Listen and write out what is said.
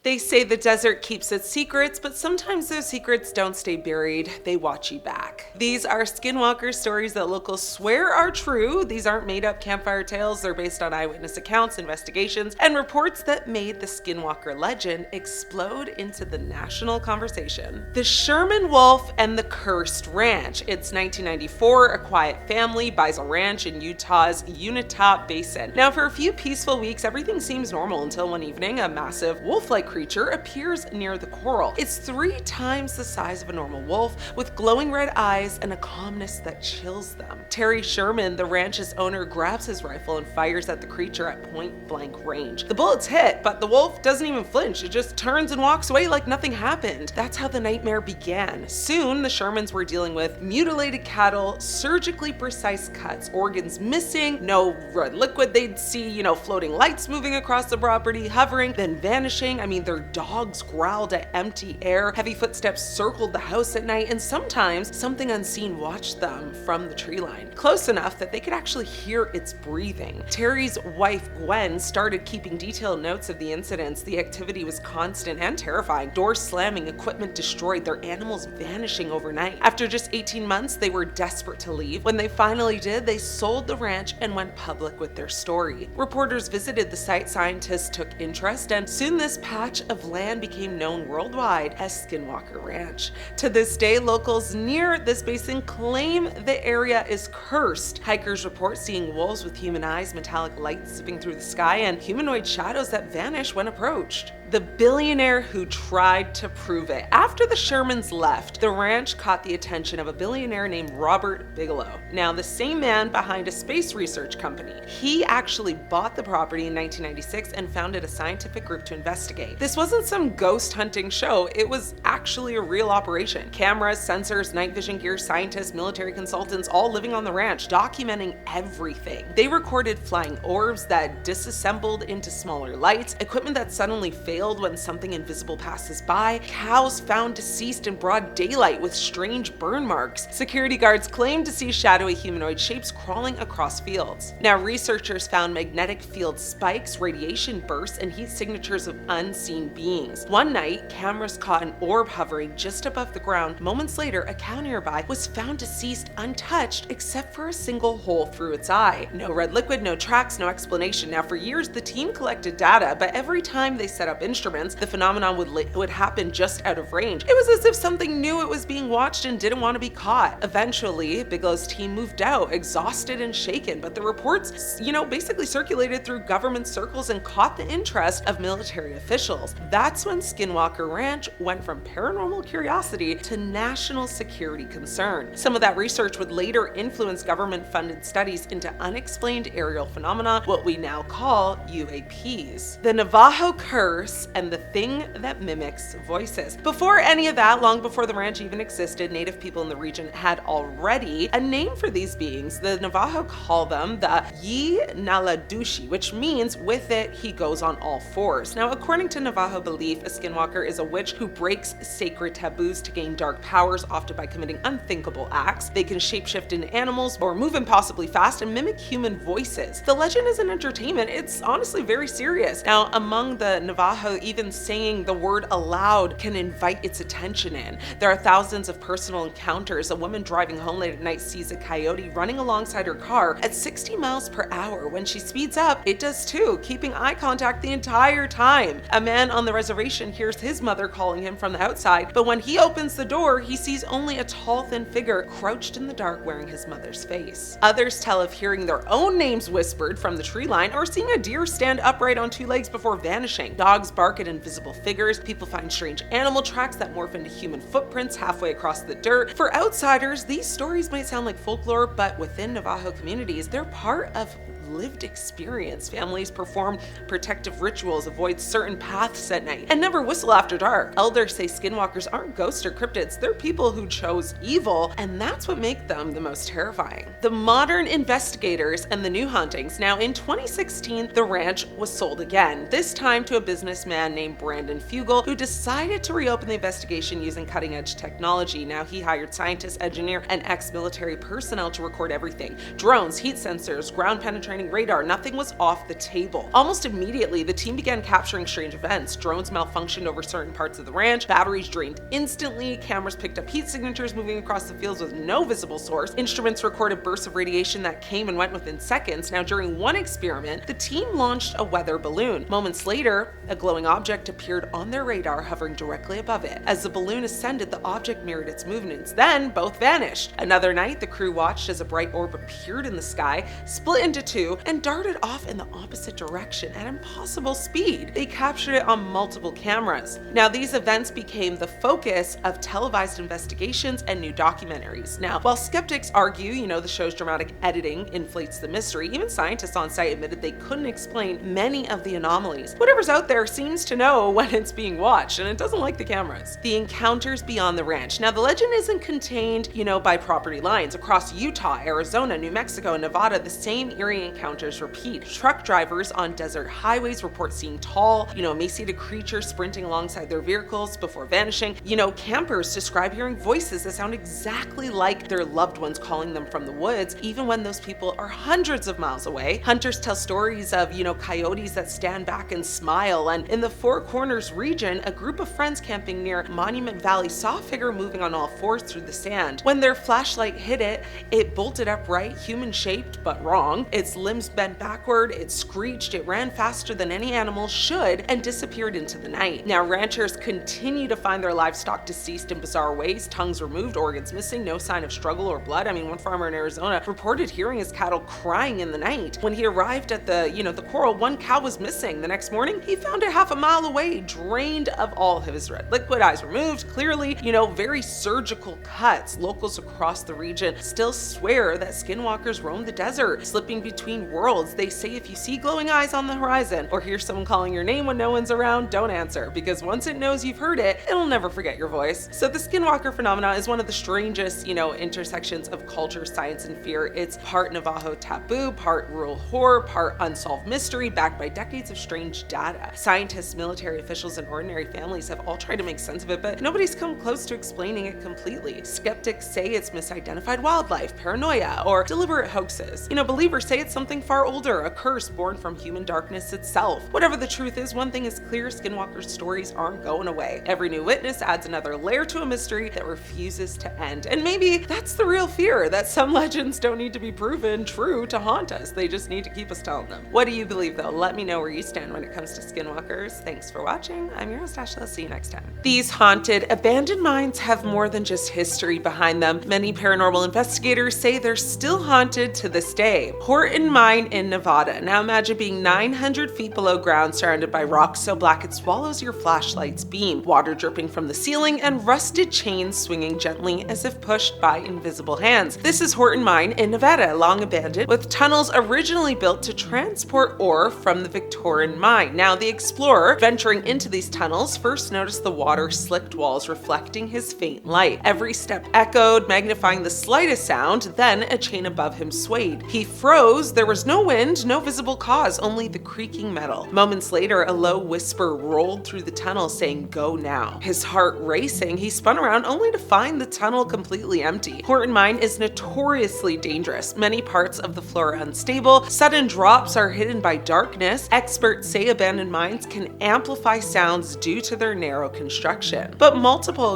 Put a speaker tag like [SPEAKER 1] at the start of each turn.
[SPEAKER 1] They say the desert keeps its secrets, but sometimes those secrets don't stay buried, they watch you back. These are Skinwalker stories that locals swear are true. These aren't made up campfire tales, they're based on eyewitness accounts, investigations, and reports that made the Skinwalker legend explode into the national conversation. The Sherman Wolf and the Cursed Ranch. It's 1994, a quiet family buys a ranch in Utah's Uinta Basin. Now, for a few peaceful weeks, everything seems normal until one evening, a massive wolf-like creature appears near the corral. It's 3 times the size of a normal wolf, with glowing red eyes and a calmness that chills them. Terry Sherman, the ranch's owner, grabs his rifle and fires at the creature at point-blank range. The bullets hit, but the wolf doesn't even flinch. It just turns and walks away like nothing happened. That's how the nightmare began. Soon, the Shermans were dealing with mutilated cattle, surgically precise cuts, organs missing, no red liquid they'd see, floating lights moving across the property, hovering, then vanishing. Their dogs growled at empty air, heavy footsteps circled the house at night, and sometimes something unseen watched them from the tree line, close enough that they could actually hear its breathing. Terry's wife, Gwen, started keeping detailed notes of the incidents. The activity was constant and terrifying. Doors slamming, equipment destroyed, their animals vanishing overnight. After just 18 months, they were desperate to leave. When they finally did, they sold the ranch and went public with their story. Reporters visited the site, scientists took interest, and soon this patch of land became known worldwide as Skinwalker Ranch. To this day, locals near this basin claim the area is cursed. Hikers report seeing wolves with human eyes, metallic lights zipping through the sky, and humanoid shadows that vanish when approached. The billionaire who tried to prove it. After the Shermans left, the ranch caught the attention of a billionaire named Robert Bigelow. Now, the same man behind a space research company. He actually bought the property in 1996 and founded a scientific group to investigate. This wasn't some ghost hunting show, it was actually a real operation. Cameras, sensors, night vision gear, scientists, military consultants, all living on the ranch, documenting everything. They recorded flying orbs that disassembled into smaller lights, equipment that suddenly failed when something invisible passes by, cows found deceased in broad daylight with strange burn marks. Security guards claimed to see shadowy humanoid shapes crawling across fields. Now, researchers found magnetic field spikes, radiation bursts, and heat signatures of unseen beings. One night, cameras caught an orb hovering just above the ground. Moments later, a cow nearby was found deceased untouched except for a single hole through its eye. No red liquid, no tracks, no explanation. Now, for years, the team collected data, but every time they set up instruments, the phenomenon would happen just out of range. It was as if something knew it was being watched and didn't want to be caught. Eventually, Bigelow's team moved out, exhausted and shaken, but the reports, basically circulated through government circles and caught the interest of military officials. That's when Skinwalker Ranch went from paranormal curiosity to national security concern. Some of that research would later influence government-funded studies into unexplained aerial phenomena, what we now call UAPs. The Navajo curse and the thing that mimics voices. Before any of that, long before the ranch even existed, Native people in the region had already a name for these beings. The Navajo call them the Yi-Naladushi, which means with it, he goes on all fours. Now, according to Navajo belief, a skinwalker is a witch who breaks sacred taboos to gain dark powers, often by committing unthinkable acts. They can shapeshift into animals or move impossibly fast and mimic human voices. The legend isn't entertainment, it's honestly very serious. Now, among the Navajo, even saying the word aloud can invite its attention in. There are thousands of personal encounters. A woman driving home late at night sees a coyote running alongside her car at 60 miles per hour. When she speeds up, it does too, keeping eye contact the entire time. A man on the reservation hears his mother calling him from the outside, but when he opens the door, he sees only a tall, thin figure crouched in the dark wearing his mother's face. Others tell of hearing their own names whispered from the tree line or seeing a deer stand upright on 2 legs before vanishing. Dogs bark at invisible figures. People find strange animal tracks that morph into human footprints halfway across the dirt. For outsiders, these stories might sound like folklore, but within Navajo communities, they're part of lived experience. Families perform protective rituals, avoid certain paths at night, and never whistle after dark. Elders say skinwalkers aren't ghosts or cryptids, they're people who chose evil, and that's what makes them the most terrifying. The modern investigators and the new hauntings. Now, in 2016, the ranch was sold again, this time to a businessman named Brandon Fugel, who decided to reopen the investigation using cutting-edge technology. Now, he hired scientists, engineer, and ex-military personnel to record everything. Drones, heat sensors, ground penetrating scanning radar, nothing was off the table. Almost immediately, the team began capturing strange events. Drones malfunctioned over certain parts of the ranch, batteries drained instantly, cameras picked up heat signatures moving across the fields with no visible source, instruments recorded bursts of radiation that came and went within seconds. Now, during one experiment, the team launched a weather balloon. Moments later, a glowing object appeared on their radar, hovering directly above it. As the balloon ascended, the object mirrored its movements. Then, both vanished. Another night, the crew watched as a bright orb appeared in the sky, split into two, and darted off in the opposite direction at impossible speed. They captured it on multiple cameras. Now, these events became the focus of televised investigations and new documentaries. Now, while skeptics argue, the show's dramatic editing inflates the mystery, even scientists on site admitted they couldn't explain many of the anomalies. Whatever's out there seems to know when it's being watched, and it doesn't like the cameras. The encounters beyond the ranch. Now, the legend isn't contained, by property lines. Across Utah, Arizona, New Mexico, and Nevada, the same eerie encounters repeat. Truck drivers on desert highways report seeing tall, emaciated creatures sprinting alongside their vehicles before vanishing. Campers describe hearing voices that sound exactly like their loved ones calling them from the woods, even when those people are hundreds of miles away. Hunters tell stories of, coyotes that stand back and smile. And in the Four Corners region, a group of friends camping near Monument Valley saw a figure moving on all fours through the sand. When their flashlight hit it, it bolted upright, human-shaped, but wrong. Its limbs bent backward, it screeched, it ran faster than any animal should, and disappeared into the night. Now, ranchers continue to find their livestock deceased in bizarre ways, tongues removed, organs missing, no sign of struggle or blood. One farmer in Arizona reported hearing his cattle crying in the night. When he arrived at the corral, one cow was missing. The next morning, he found it half a mile away, drained of all of his red liquid, eyes removed, clearly, very surgical cuts. Locals across the region still swear that skinwalkers roam the desert, slipping between worlds. They say if you see glowing eyes on the horizon or hear someone calling your name when no one's around, don't answer, because once it knows you've heard it, it'll never forget your voice. So the skinwalker phenomena is one of the strangest, intersections of culture, science, and fear. It's part Navajo taboo, part rural horror, part unsolved mystery, backed by decades of strange data. Scientists, military officials, and ordinary families have all tried to make sense of it, but nobody's come close to explaining it completely. Skeptics say it's misidentified wildlife, paranoia, or deliberate hoaxes. Believers say it's something far older, a curse born from human darkness itself. Whatever the truth is, one thing is clear: skinwalker stories aren't going away. Every new witness adds another layer to a mystery that refuses to end. And maybe that's the real fear, that some legends don't need to be proven true to haunt us. They just need to keep us telling them. What do you believe, though? Let me know where you stand when it comes to skinwalkers. Thanks for watching. I'm your host, Ashley. I'll see you next time. These haunted, abandoned mines have more than just history behind them. Many paranormal investigators say they're still haunted to this day. Horton Mine in Nevada. Now imagine being 900 feet below ground, surrounded by rocks so black it swallows your flashlight's beam, water dripping from the ceiling, and rusted chains swinging gently as if pushed by invisible hands. This is Horton Mine in Nevada, long abandoned, with tunnels originally built to transport ore from the Victorian mine. Now, the explorer venturing into these tunnels first noticed the water-slicked walls reflecting his faint light. Every step echoed, magnifying the slightest sound. Then a chain above him swayed. He froze. There was no wind, no visible cause, only the creaking metal. Moments later, a low whisper rolled through the tunnel saying, "Go now." His heart racing, he spun around only to find the tunnel completely empty. Horton Mine is notoriously dangerous. Many parts of the floor are unstable. Sudden drops are hidden by darkness. Experts say abandoned mines can amplify sounds due to their narrow construction. But multiple